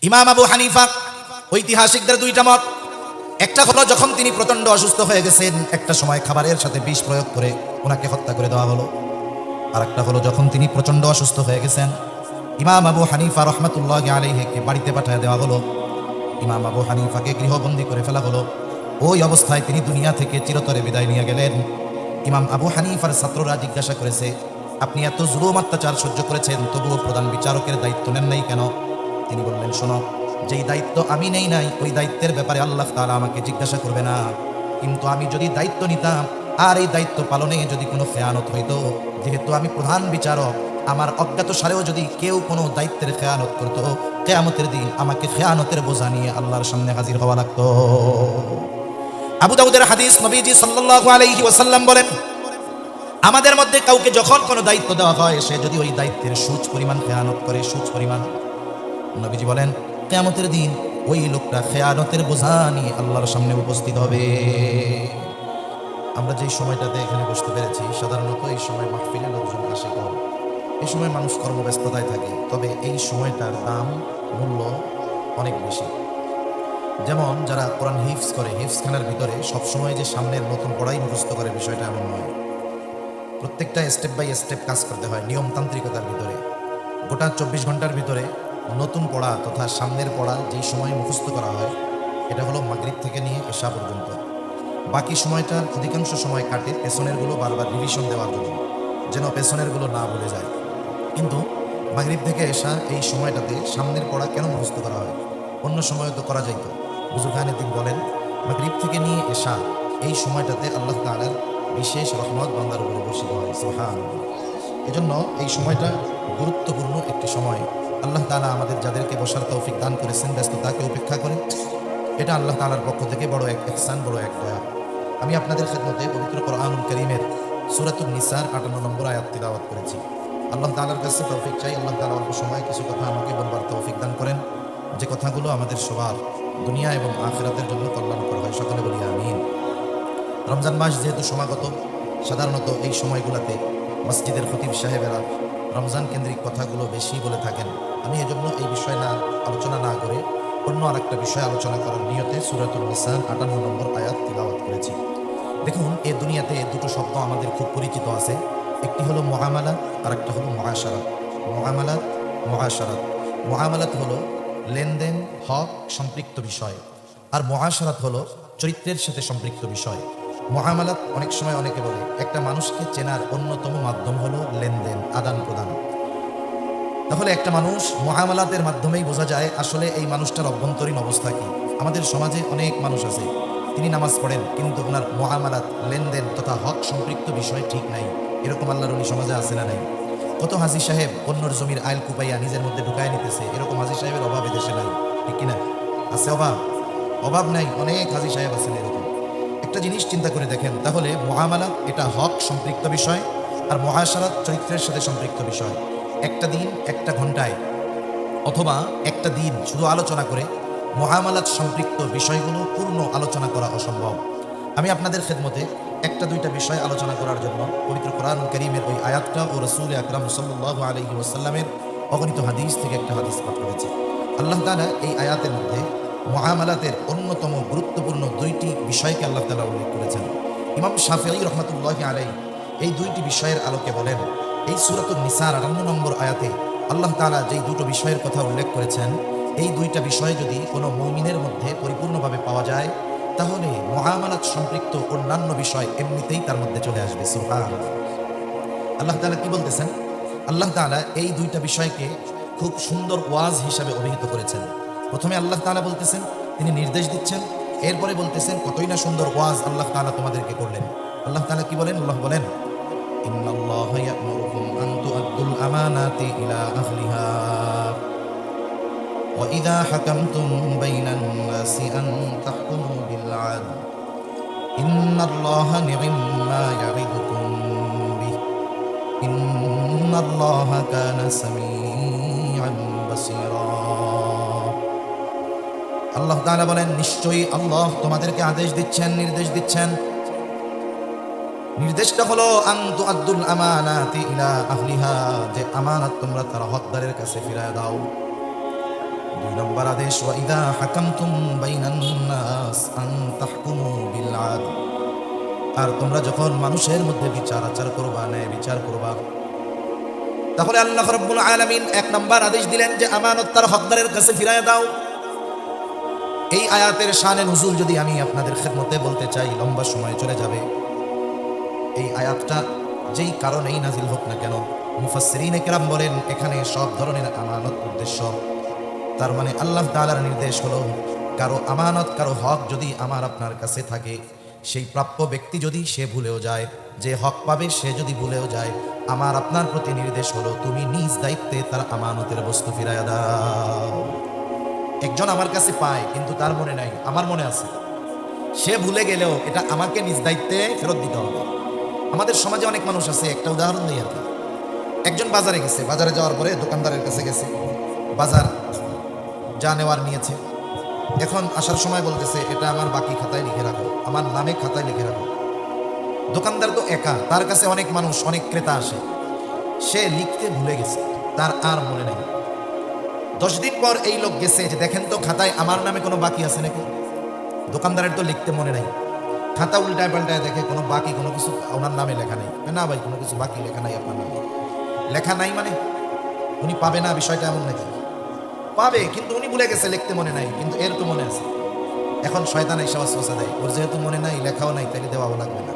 ইমাম আবু হানিফা ঐতিহাসিকদের দুইটা মত। একটা হলো যখন তিনি প্রচন্ড অসুস্থ হয়ে গেছেন, একটা সময় খাবারের সাথে বিষ প্রয়োগ করে ওনাকে হত্যা করে দেওয়া হলো। আর একটা হলো যখন তিনি প্রচন্ড অসুস্থ হয়ে গেছেন, ইমাম আবু হানিফা রহমাতুল্লাহি আলাইহিকে বাড়িতে পাঠিয়ে দেওয়া হলো। ইমাম আবু হানিফাকে গৃহবন্দী করে ফেলা হলো। ওই অবস্থায় তিনি দুনিয়া থেকে চিরতরে বিদায় নিয়ে গেলেন। ইমাম আবু হানিফার ছাত্ররা জিজ্ঞাসা করেছে, আপনি এত জুলুম অত্যাচার সহ্য করেছেন, তবুও প্রধান বিচারকের দায়িত্ব নেন নাই কেন? তিনি বললেন, শোনো, যেই দায়িত্ব আমি নেই নাই ওই দায়িত্বের ব্যাপারে আল্লাহ তাআলা আমাকে জিজ্ঞাসা করবে না, কিন্তু আমি যদি দায়িত্ব নিতাম আর এই দায়িত্ব পালনে যদি কোনো খেয়ানত হইতো, যেহেতু আমি প্রধান বিচারক, আমার অজ্ঞাত সারেও যদি কেউ কোনো দায়িত্বের খেয়ানত করতো, কিয়ামতের দিন আমাকে খেয়ানতের বোঝা নিয়ে আল্লাহর সামনে হাজির হওয়া লাগতো। আবু দাউদের হাদিস, নবীজি সাল্লাল্লাহু আলাইহি ওয়াসাল্লাম বলেন, আমাদের মধ্যে কাউকে যখন কোনো দায়িত্ব দেওয়া হয়, সে যদি ওই দায়িত্বের সুচ পরিমাণ খেয়ানত করে, সুচ পরিমাণ, নবীজি বলেন কিয়ামতের দিন ওই লোকটা খেয়ানতের বোঝা নিয়ে আল্লাহর সামনে উপস্থিত হবে। আমরা যেই সময়টাতে এখানে বসতে পেরেছি, সাধারণত এই সময় মাহফিলে লোকজন আসে কম, এই সময় মানুষ কর্মব্যস্ততায় থাকে, তবে এই সময়টার দাম, মূল্য অনেক বেশি। যেমন যারা কোরআন হিফজ করে, হিফজখানার ভিতরে সবসময় যে সামনের নতুন পড়াই মুখস্থ করে, বিষয়টা এমন নয়। প্রত্যেকটা স্টেপ বাই স্টেপ কাজ করতে হয় নিয়মতান্ত্রিকতার ভিতরে। গোটা 24 ঘন্টার ভিতরে নতুন পড়া তথা সামনের পড়া যেই সময় মুখস্থ করা হয়, এটা হলো মাগরিব থেকে নিয়ে এশা পর্যন্ত। বাকি সময়টার অধিকাংশ সময় কাটে পেছনেরগুলো বারবার রিভিশন দেওয়ার জন্য, যেন পেছনেরগুলো না ভুলে যায়। কিন্তু মাগরিব থেকে এশা এই সময়টাতে সামনের পড়া কেন মুখস্থ করা হয়? অন্য সময় তো করা যাইত। হুজুর খানেদ্দিন বলেন, মাগরিব থেকে নিয়ে এশা এই সময়টাতে আল্লাহ তাআলার বিশেষ রহমত বান্দার উপরে বর্ষিত হয়। সুবহানাল্লাহ। এজন্য এই সময়টা গুরুত্বপূর্ণ একটি সময়। আল্লাহ তাআলা আমাদের যাদেরকে বসার তৌফিক দান করেছেন ব্যস্ততাকে উপেক্ষা করে, এটা আল্লাহ তাআলার পক্ষ থেকে বড় এক ইহসান, বড় এক দয়া। আমি আপনাদের খেদমতে পবিত্র কোরআনুল কারীমের সূরাতুন নিসার 58 নম্বর আয়াত তিলাওয়াত করেছি। আল্লাহ তাআলার কাছে তৌফিক চাই, আল্লাহ তাআলা অল্প সময়ে কিছু কথা আমাকে বলবার তৌফিক দান করেন, যে কথাগুলো আমাদের সবার দুনিয়া এবং আখিরাতের জন্য কল্যাণকর হয়। সকলে বলি আমিন। রমজান মাস যেহেতু সমাগত, সাধারণত এই সময়গুলোতে মসজিদের খতিব সাহেবেরা রমজান কেন্দ্রিক কথাগুলো বেশি বলে থাকেন। আমি এজন্য এই বিষয় আলোচনা না করে অন্য আরেকটা বিষয় আলোচনা করার নিয়তে সূরাতুন নিসার 58 নম্বর আয়াত তিলাওয়াত করেছি। দেখুন, এই দুনিয়াতে দুটো শব্দ আমাদের খুব পরিচিত আছে। একটি হলো মুআমালাত, আর একটা হলো মুআশারাত। মুআমালাত, মুআশারাত। মুআমালাত হলো লেনদেন, হক সম্পৃক্ত বিষয়, আর মুআশারাত হলো চরিত্রের সাথে সম্পৃক্ত বিষয়। মুআমালাত অনেক সময় অনেকে বলে একটা মানুষকে চেনার অন্যতম মাধ্যম হলো লেনদেন, আদান প্রদান। তাহলে একটা মানুষ মুআমালাতের মাধ্যমেই বোঝা যায় আসলে এই মানুষটার অভ্যন্তরীণ অবস্থা কি। আমাদের সমাজে অনেক মানুষ আছে, তিনি নামাজ পড়েন কিন্তু ওনার মুআমালাত, লেনদেন তথা হক সম্পৃক্ত বিষয় ঠিক নাই। এরকম আল্লাহর ওলি সমাজে আছে না নাই? কত হাজী সাহেব অন্যর জমির আইল কুপাইয়া নিজের মধ্যে ঢুকায় নিতেছে, এরকম হাজী সাহেবের অভাব এদেশে নাই, ঠিক কিনা? আছে অভাব? অভাব নাই, অনেক হাজী সাহেব আছেন এরকম। একটা জিনিস চিন্তা করে দেখেন, তাহলে মুআমালাত এটা হক সম্পৃক্ত বিষয়, আর মুআশারাত চরিত্রের সাথে সম্পৃক্ত বিষয়। একটা দিন, একটা ঘন্টায় অথবা একটা দিন শুধু আলোচনা করে মুআমালাত সম্পৃক্ত বিষয়গুলো পূর্ণ আলোচনা করা অসম্ভব। আমি আপনাদের খেদমতে একটা দুইটা বিষয় আলোচনা করার জন্য পবিত্র কোরআনুল কারীমের ওই আয়াতটা ও রাসূল আকরাম সাল্লাল্লাহু আলাইহি ওয়াসাল্লামের অগণিত হাদিস থেকে একটা হাদিস পাঠ করেছি। আল্লাহ তাআলা এই আয়াতের মধ্যে মুআমালাতের অন্যতম গুরুত্বপূর্ণ দুইটি বিষয়কে আল্লাহ তাআলা উল্লেখ করেছেন। ইমাম শাফিঈ রাহমাতুল্লাহি আলাইহি এই দুইটি বিষয়ের আলোকে বলেন, এই সূরাতুন নিসার 58 নম্বর আয়াতে আল্লাহ তাআলা যেই দুটো বিষয়ের কথা উল্লেখ করেছেন, এই দুইটা বিষয় যদি কোনো মুমিনের মধ্যে পরিপূর্ণভাবে পাওয়া যায়, তাহলে মুআমালাত সম্পৃক্ত অন্যান্য বিষয় এমনিতেই তার মধ্যে চলে আসবে। সুবহানাল্লাহ। আল্লাহ তাআলা কি বলতেছেন? আল্লাহ তাআলা এই দুইটা বিষয়কে খুব সুন্দর ওয়াজ হিসাবে অভিহিত করেছেন। প্রথমে আল্লাহ তাআলা বলতেছেন, তিনি নির্দেশ দিচ্ছেন, এরপরে বলতেছেন কতই না সুন্দর ওয়াজ আল্লাহ তাআলা তোমাদেরকে করলেন। আল্লাহ তাআলা কি বলেন? আল্লাহ বলেন, ইন্নাল্লাহা ইয়া'মুরুকুম আন তু'আদ্দুল আমানাতি ইলা আহলিহা ওয়া ইযা হাকামতুম বাইনান নাসি আন তাহকুমু বিল আদল ইন্নাল্লাহা নি'ম্মা ইয়া'iদুকুম বিহি ইন্নাল্লাহা কানা সামিআন বাসীরা। আল্লাহ তাআলা বলেন, নিশ্চয়ই আল্লাহ তোমাদেরকে আদেশ দিচ্ছেন, নির্দেশ দিচ্ছেন। নির্দেশটা হলো আন তুআদ্দুল আমানাতি ইলা আহলিহা, যে আমানত তোমরা তার হকদারের কাছে ফিরায় দাও। দুই নম্বর আদেশ, ওয়া ইযা হাকামতুম বাইনান নাস আন তাহকুমু বিল আদল। আর তোমরা যখন মানুষের মধ্যে বিচার আচার করবা, ন্যায় বিচার করবা, তাহলে আল্লাহ রাব্বুল আলামিন এক নম্বর আদেশ দিলেন যে আমানত তার হকদারের কাছে ফিরায় দাও। এই আয়াতের শানে নুজুল যদি আমি আপনাদের খেদমতে বলতে চাই, লম্বা সময় চলে যাবে। এই আয়াতটা যেই কারণেই নাজিল হোক না কেন, মুফাসসিরিনে কেরাম বলেন এখানে সব ধরনের আমানত উদ্দেশ্য। তার মানে আল্লাহ তাআলার নির্দেশ হলো, কারো আমানত, কারো হক যদি আমার আপনার কাছে থাকে, সেই প্রাপ্য ব্যক্তি যদি সে ভুলেও যায়, যে হক পাবে সে যদি ভুলেও যায়, আমার আপনার প্রতি নির্দেশ হলো তুমি নিজ দায়িত্বে তার আমানতের বস্তু ফিরাইয়া দাও। একজন আমার কাছে পায় কিন্তু তার মনে নাই, আমার মনে আছে, সে ভুলে গেলেও এটা আমাকে নিজ দায়িত্বে ফেরত দিতে হবে। আমাদের সমাজে অনেক মানুষ আছে, একটা উদাহরণ দিই আর কি। একজন বাজারে গেছে, বাজারে যাওয়ার পরে দোকানদারের কাছে গেছে, বাজার যা নেওয়ার নিয়েছে, এখন আসার সময় বলতেছে এটা আমার বাকি খাতায় লিখে রাখো, আমার নামে খাতায় লিখে রাখো। দোকানদার তো একা, তার কাছে অনেক মানুষ, অনেক ক্রেতা আসে, সে লিখতে ভুলে গেছে, তার আর মনে নেই। 10 দিন পর এই লোক গেছে যে দেখেন তো খাতায় আমার নামে কোনো বাকি আছে নাকি। দোকানদারের তো লিখতে মনে নাই, খাতা উল্টায় পাল্টায় দেখে কোনো বাকি, কোনো কিছু ওনার নামে লেখা নেই। না ভাই, কোনো কিছু বাকি লেখা নাই আপনার নামে। লেখা নাই মানে উনি পাবে না, বিষয়টা এমন নাকি? পাবে, কিন্তু উনি ভুলে গেছে, লিখতে মনে নাই, কিন্তু এর তো মনে আছে। এখন শয়তান এসে ওয়াসওয়াসা দেয়, ওর যেহেতু মনে নাই, লেখাও নাই, তাহলে দেওয়াও লাগবে না।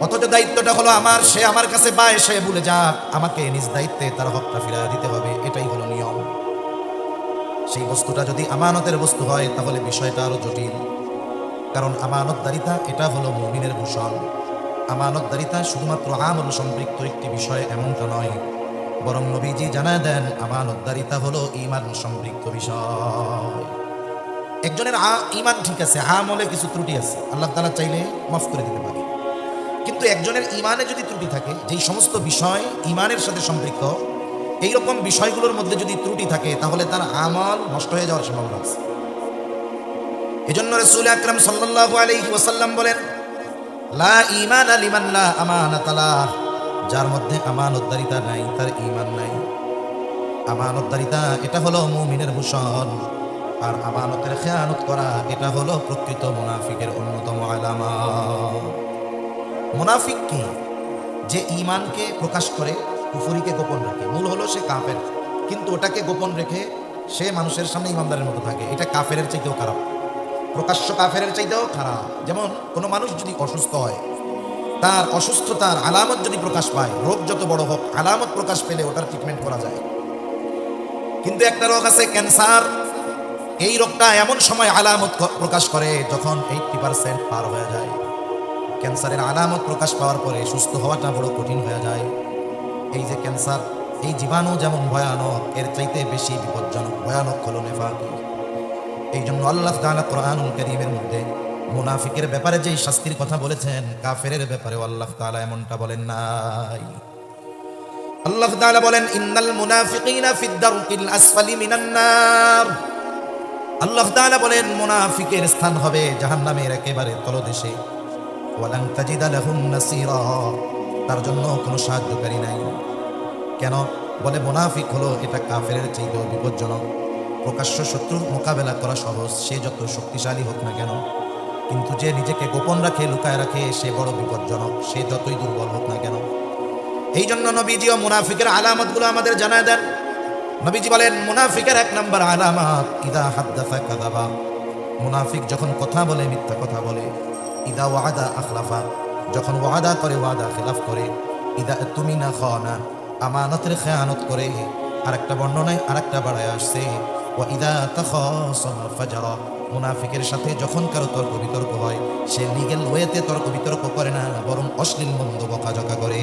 অথচ দায়িত্বটা হলো আমার, সে আমার কাছে পায়, সে ভুলে যাক, আমাকে নিজ দায়িত্বে তার হকটা ফিরিয়ে দিতে হবে, এটাই হলো নিয়ম। সেই বস্তুটা যদি আমানতের বস্তু হয় তাহলে বিষয়টা আরো জটিল, কারণ আমানতদারিতা এটা হলো মুমিনের ভূষণ। আমানতদারিতা শুধুমাত্র আমল সম্পৃক্ত একটি বিষয় এমনটা নয়, বরং নবীজি জানায় দেন আমানতদারিতা হলো ঈমান সম্পৃক্ত বিষয়। একজনের ঈমান ঠিক আছে, আমলে কিছু ত্রুটি আছে, আল্লাহ তাআলা চাইলে মাফ করে দিতে পারে। কিন্তু একজনের ঈমানে যদি ত্রুটি থাকে, যেই সমস্ত বিষয় ঈমানের সাথে সম্পৃক্ত, এইরকম বিষয়গুলোর মধ্যে যদি ত্রুটি থাকে, তাহলে তার আমল নষ্ট হয়ে যাওয়ার সম্ভাবনা আছে। এজন্য রাসূল আকরাম সাল্লাল্লাহু আলাইহি ওয়াসাল্লাম বলেন, লা ঈমানা লিমান লা আমানাতা লাহ। যার মধ্যে আমানতদারিতা নাই তার ঈমান নাই। আমানতদারিতা এটা হলো মুমিনের ভূষণ, আর আমানতের খেয়ানত করা এটা হলো প্রকৃত মুনাফিকের অন্যতম আলামত। মুনাফিক কি? যে ঈমানকে প্রকাশ করে কুফরিকে গোপন রাখে। মূল হলো সে কাফের, কিন্তু ওটাকে গোপন রেখে সে মানুষের সামনে ইমানদারের মতো থাকে। এটা কাফেরের চাইতেও খারাপ, প্রকাশ্য কাফেরের চাইতেও খারাপ। যেমন কোনো মানুষ যদি অসুস্থ হয়, তার অসুস্থতার আলামত যদি প্রকাশ পায়, রোগ যত বড় হোক, আলামত প্রকাশ পেলে ওটার ট্রিটমেন্ট করা যায়। কিন্তু একটা রোগ আছে ক্যান্সার, এই রোগটা এমন সময় আলামত প্রকাশ করে যখন 80% পার হয়ে যায়। ক্যান্সারের আলামত প্রকাশ পাওয়ার পরে সুস্থ হওয়াটা বড় কঠিন হয়ে যায়। এই যে ক্যান্সার, এই জীবাণু যেমন ভয়ানক, এর চাইতে বেশি বিপজ্জনক ভয়ানক হলো নেফাকি। এই জন্য আল্লাহ তাআলা কোরআনুল কারীমের মধ্যে মুনাফিকের ব্যাপারে যেই শাস্তির কথা বলেছেন, কাফেরের ব্যাপারেও আল্লাহ তাআলা এমনটা বলেন নাই। আল্লাহ তাআলা বলেন, ইন্নাল মুনাফিকিনা ফিদ দারকিল আসফালি মিনান নার। আল্লাহ তাআলা বলেন মুনাফিকের স্থান হবে জাহান্নামের একেবারে তলদেশে। ওয়ালান তাজিদা লাহুম নাসীরা, তার জন্য কোনো সাহায্যকারী নাই। কেন? বলে মুনাফিক হলো এটা কাফেরের চাইতেও বিপজ্জনক। প্রকাশ্য শত্রুর মোকাবেলা করা সহজ, সে যত শক্তিশালী হোক না কেন, কিন্তু যে নিজেকে গোপন রাখে, লুকায় রাখে, সে বড় বিপজ্জনক, সে যতই দুর্বল হোক না কেন। এই জন্য নবীজিও মুনাফিকের আলামতগুলো আমাদের জানায় দেন। নবীজি বলেন মুনাফিকের 1 নম্বর আলামত, ইদা হাদ্দাসা কাযাবা। মুনাফিক যখন কথা বলে মিথ্যা কথা বলে। ইদা ওয়াদা আখলাফা, যখন ওয়াদা করে ওয়াদা খিলাফ করে। ইদা তুমিনা খানা, আমানতের খেয়ানত করে। আরেকটা বর্ণনায় আরেকটা বাড়ায় আসছে, ওয়া ইদা তাখাসামা ফাজারা। মুনাফিকের সাথে যখন কারো তর্ক বিতর্ক হয়, সে লিগ্যাল ওয়েতে তর্ক বিতর্ক করে না, বরং অশ্লীল মন্দ বকাঝকা করে।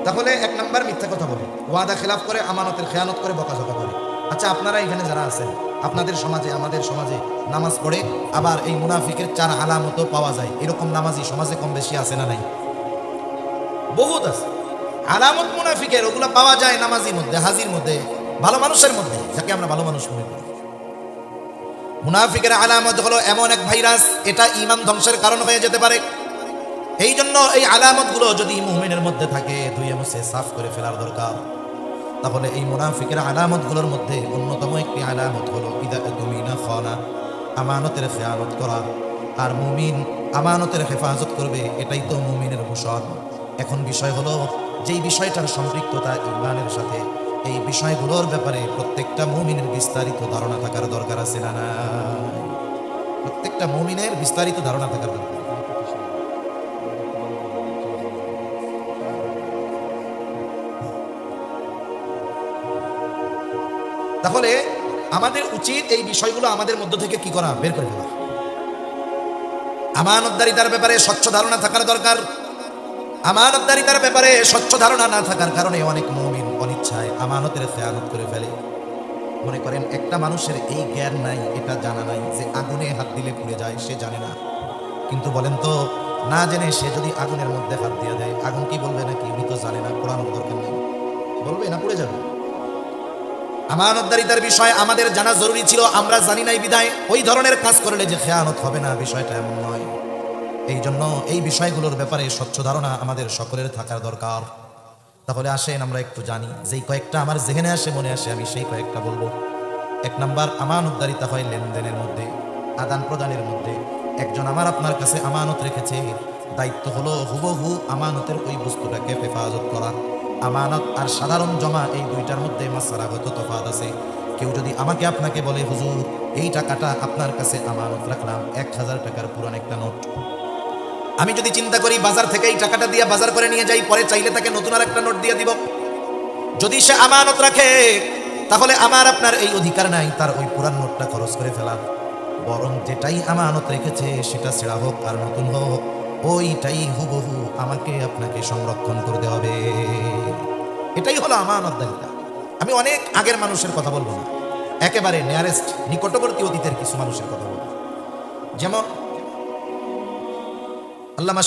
তাহলে 1 নম্বর মিথ্যা কথা বলে, ওয়াদা খিলাফ করে, আমানতের খেয়ানত করে, বকাঝকা করে। আচ্ছা, আপনারা এখানে যারা আছেন, আপনাদের সমাজে, আমাদের সমাজে নামাজ পড়ে, আবার এই মুনাফিকের 4 আলামতও পাওয়া যায়। এরকম নামাজি সমাজে কম বেশি আছে না নাই? বহুত আছে আলামত মুনাফিকের, ওগুলো পাওয়া যায় নামাজির মধ্যে, হাজির মধ্যে, ভালো মানুষের মধ্যে, যাকে আমরা ভালো মানুষ মনে করি। মুনাফিকের আলামত হলো এমন এক ভাইরাস, এটা ঈমান ধ্বংসের কারণ হয়ে যেতে পারে। এই জন্য এই আলামতগুলো যদি মুমিনের মধ্যে থাকে, ধুয়ে মুছে সাফ করে ফেলার দরকার। তাহলে এই মুনাফিকের আলামতগুলোর মধ্যে অন্যতম একটি আলামত হলো ইদা তুমিনা খানা, আমানতের খেয়ানত করা। আর মুমিন আমানতের হেফাজত করবে, এটাই তো মুমিনের ভূষণ। এখন বিষয় হলো, যেই বিষয়টার সম্পৃক্ততা ইমানের সাথে, এই বিষয়গুলোর ব্যাপারে প্রত্যেকটা মুমিনের বিস্তারিত ধারণা থাকার দরকার আছে না নাই? প্রত্যেকটা মুমিনের বিস্তারিত ধারণা থাকার দরকার। তাহলে আমাদের উচিত এই বিষয়গুলো আমাদের মধ্য থেকে কি করা, বের করে ফেলা। আমানতদারিতার ব্যাপারে স্বচ্ছ ধারণা থাকার দরকার। আমানতদারিতার ব্যাপারে স্বচ্ছ ধারণা না থাকার কারণে অনেক মুমিন অনিচ্ছায় আমানতের খেয়ানত করে ফেলে। মনে করেন একটা মানুষের এই জ্ঞান নাই, এটা জানা নাই যে আগুনে হাত দিলে পুড়ে যায়, সে জানে না। কিন্তু বলেন তো, না জেনে সে যদি আগুনের মধ্যে হাত দিয়ে দেয়, আগুন কি বলবে নাকি উনি তো জানে না, পোড়ানোর দরকার নেই, বলবে না পুড়ে যাবে? আমানতদারিতার বিষয় আমাদের জানা জরুরি ছিল, আমরা জানি নাই বিদায় ওই ধরনের কাজ করলে যে খেয়ানত হবে না, বিষয়টা এমন নয়। এই জন্য এই বিষয়গুলোর ব্যাপারে স্বচ্ছ ধারণা আমাদের সকলের থাকার দরকার। তাহলে আসেন আমরা একটু জানি, যেই কয়েকটা আমার জেহেনে আসে, মনে আসে, আমি সেই কয়েকটা বলবো। এক নাম্বার, আমানতদারিতা হয় লেনদেনের মধ্যে, আদান প্রদানের মধ্যে। একজন আমার আপনার কাছে আমানত রেখেছে, দায়িত্ব হলো হুবহু আমানতের ওই বস্তুটাকে হেফাজত করা। আমানত আর সাধারণ জমা, এই দুইটার মধ্যে মাসআলাগত তফাৎ আছে। কেউ যদি আমাকে আপনাকে বলে, হুজুর এই টাকাটা আপনার কাছে আমানত রাখলাম, 1000 টাকার পুরান একটা নোট, আমি যদি চিন্তা করি বাজার থেকে এই টাকাটা দিয়ে বাজার করে নিয়ে যাই, পরে চাইলে তাকে নতুন আর একটা নোট দিয়ে দিব, যদি সে আমানত রাখে, তাহলে আমার আপনার এই অধিকার নাই তার ওই পুরান নোটটা খরচ করে ফেলার। বরং যেটাই আমানত রেখেছে সেটা ছেঁড়া হোক আর নতুন হোক, ওইটাই হুবহু আমাকে আপনাকে সংরক্ষণ করতে হবে। এটাই হলো আমানতদারিতা। আমি অনেক আগের মানুষের কথা বলবো না, একেবারে নিয়ারেস্ট, নিকটবর্তী অতীতের কিছু মানুষের কথা বলবো। যেমন আল্লামা